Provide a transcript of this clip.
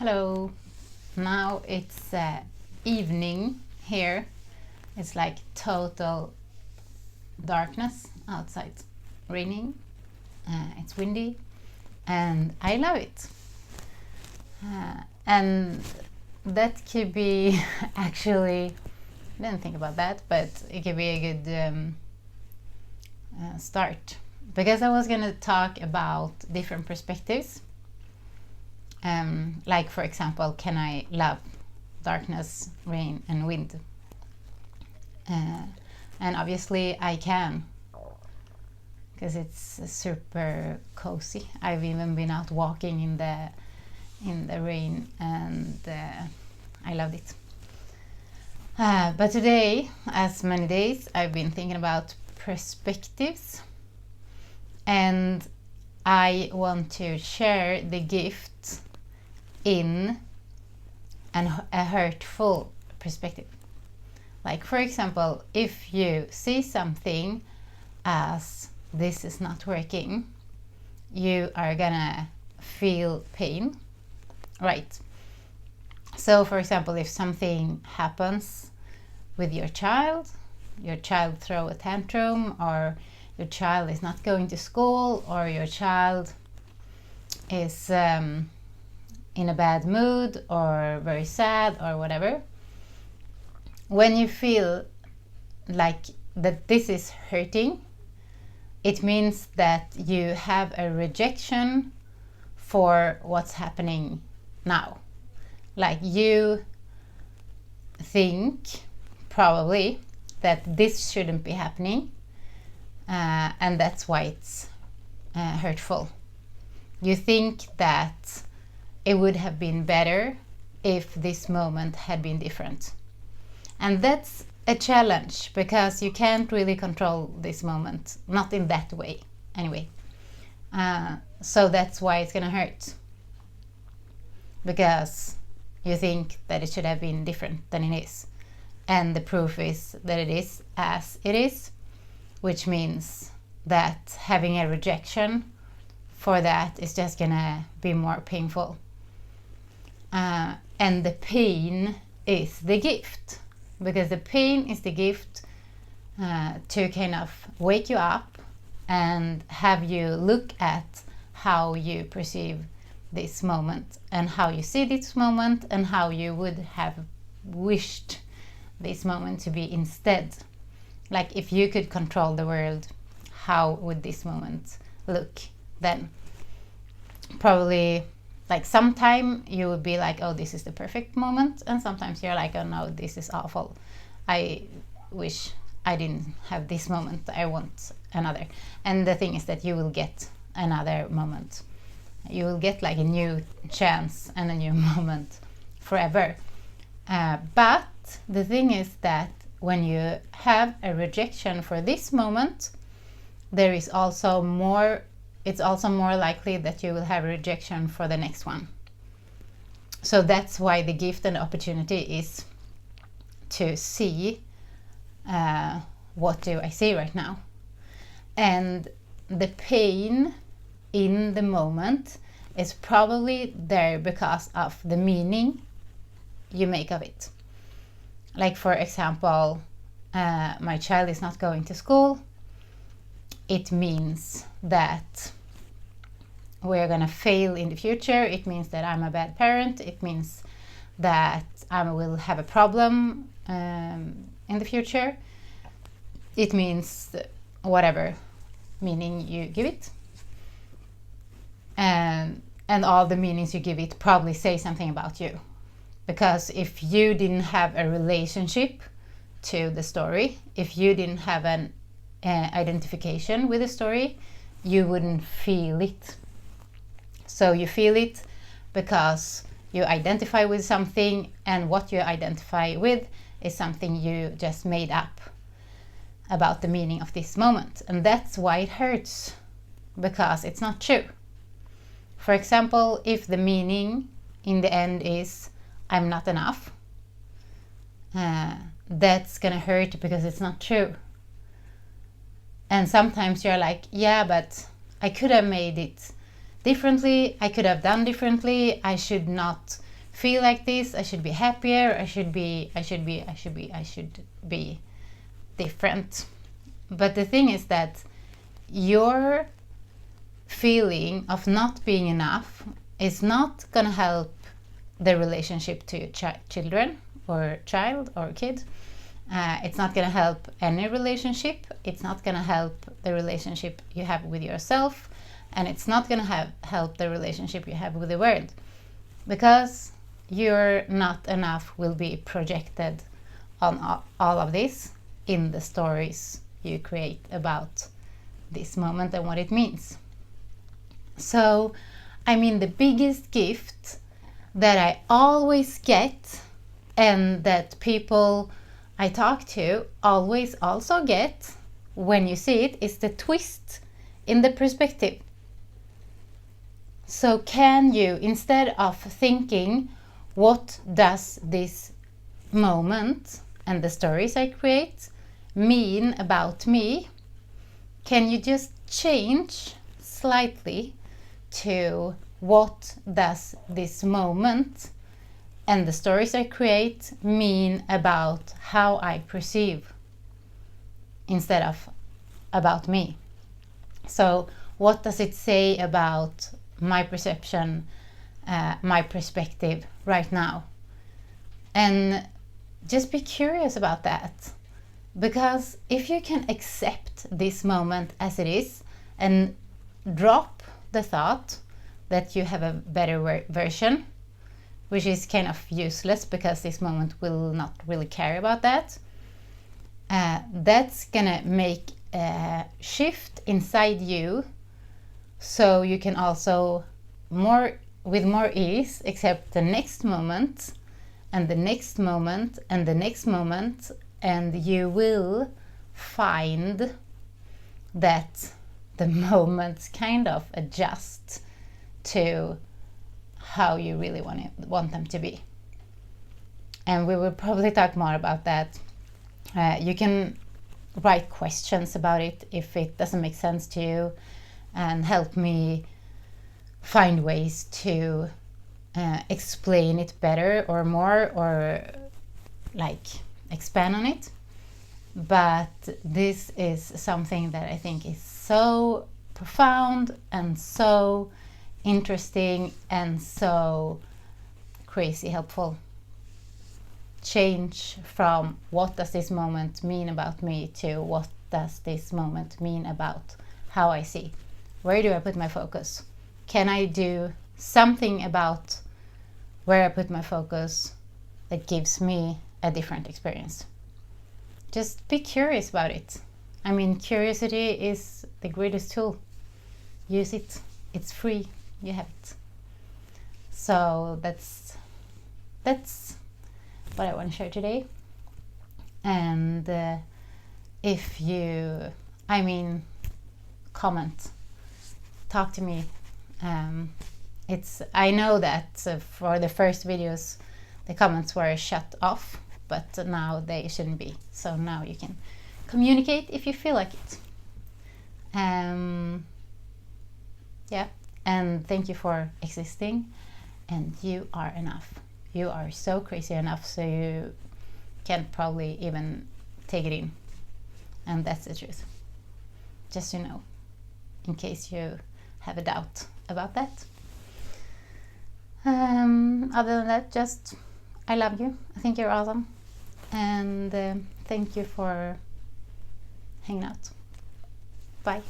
Hello. Now it's evening here. It's like total darkness outside, raining. It's windy, and I love it. And that could be actually, I didn't think about that, but it could be a good start, because I was gonna talk about different perspectives. Like, for example, can I love darkness, rain, and wind? And obviously I can, because it's super cozy. I've even been out walking in the rain, and I loved it. But today, as many days, I've been thinking about perspectives, and I want to share the gift in a hurtful perspective. Like, for example, if you see something as this is not working, you are gonna feel pain, right? So, for example, if something happens with your child throw a tantrum, or your child is not going to school, or your child is in a bad mood or very sad or whatever, when you feel like that this is hurting, it means that you have a rejection for what's happening now. Like, you think probably that this shouldn't be happening, and that's why it's hurtful. You think that it would have been better if this moment had been different. And that's a challenge, because you can't really control this moment, not in that way anyway. So that's why it's gonna hurt, because you think that it should have been different than it is. And the proof is that it is as it is, which means that having a rejection for that is just gonna be more painful. And the pain is the gift, because the pain is the gift to kind of wake you up and have you look at how you perceive this moment, and how you see this moment, and how you would have wished this moment to be instead. Like, if you could control the world, how would this moment look then? Probably, like, sometime you would be like, oh, this is the perfect moment, and sometimes you're like, oh no, this is awful. I wish I didn't have this moment. I want another. And the thing is that you will get another moment. You will get like a new chance and a new moment forever. But the thing is that when you have a rejection for this moment, there is also more, it's also more likely that you will have a rejection for the next one. So that's why the gift and opportunity is to see, what do I see right now? And the pain in the moment is probably there because of the meaning you make of it. Like, for example, my child is not going to school. It means that we're gonna fail in the future. It means that I'm a bad parent. It means that I will have a problem in the future. It means whatever meaning you give it. And all the meanings you give it probably say something about you. Because if you didn't have a relationship to the story, if you didn't have an identification with the story, you wouldn't feel it. So you feel it because you identify with something, and what you identify with is something you just made up about the meaning of this moment. And that's why it hurts, because it's not true. For example, if the meaning in the end is I'm not enough, that's gonna hurt because it's not true. And sometimes you're like, yeah, but I could have made it differently, I could have done differently, I should not feel like this, I should be happier, I should be different. But the thing is that your feeling of not being enough is not going to help the relationship to your children or child or kid. It's not going to help any relationship. It's not going to help the relationship you have with yourself, and it's not going to help the relationship you have with the world, because you're not enough will be projected on all of this in the stories you create about this moment and what it means. So, I mean, the biggest gift that I always get, and that people I talk to always also get when you see it, is the twist in the perspective. So can you, instead of thinking, what does this moment and the stories I create mean about me, can you just change slightly to what does this moment and the stories I create mean about how I perceive, instead of about me. So what does it say about my perception, my perspective right now? And just be curious about that, because if you can accept this moment as it is and drop the thought that you have a better version, which is kind of useless because this moment will not really care about that, that's gonna make a shift inside you, so you can also with more ease accept the next moment and the next moment and the next moment, and you will find that the moments kind of adjust to how you really want them to be. And we will probably talk more about that. You can write questions about it if it doesn't make sense to you, and help me find ways to explain it better or more, or like expand on it. But this is something that I think is so profound and so interesting and so crazy helpful. Change from what does this moment mean about me to what does this moment mean about how I see. Where do I put my focus? Can I do something about where I put my focus that gives me a different experience? Just be curious about it. I mean, curiosity is the greatest tool. Use it. It's free. You have it. So that's what I want to share today. And if you, comment, talk to me. I know that for the first videos the comments were shut off, but now they shouldn't be. So now you can communicate if you feel like it. Yeah, and thank you for existing, and you are enough. You are so crazy enough, so you can't probably even take it in. And that's the truth. Just so you know, in case you have a doubt about that. Other than that, just I love you. I think you're awesome. And thank you for hanging out. Bye.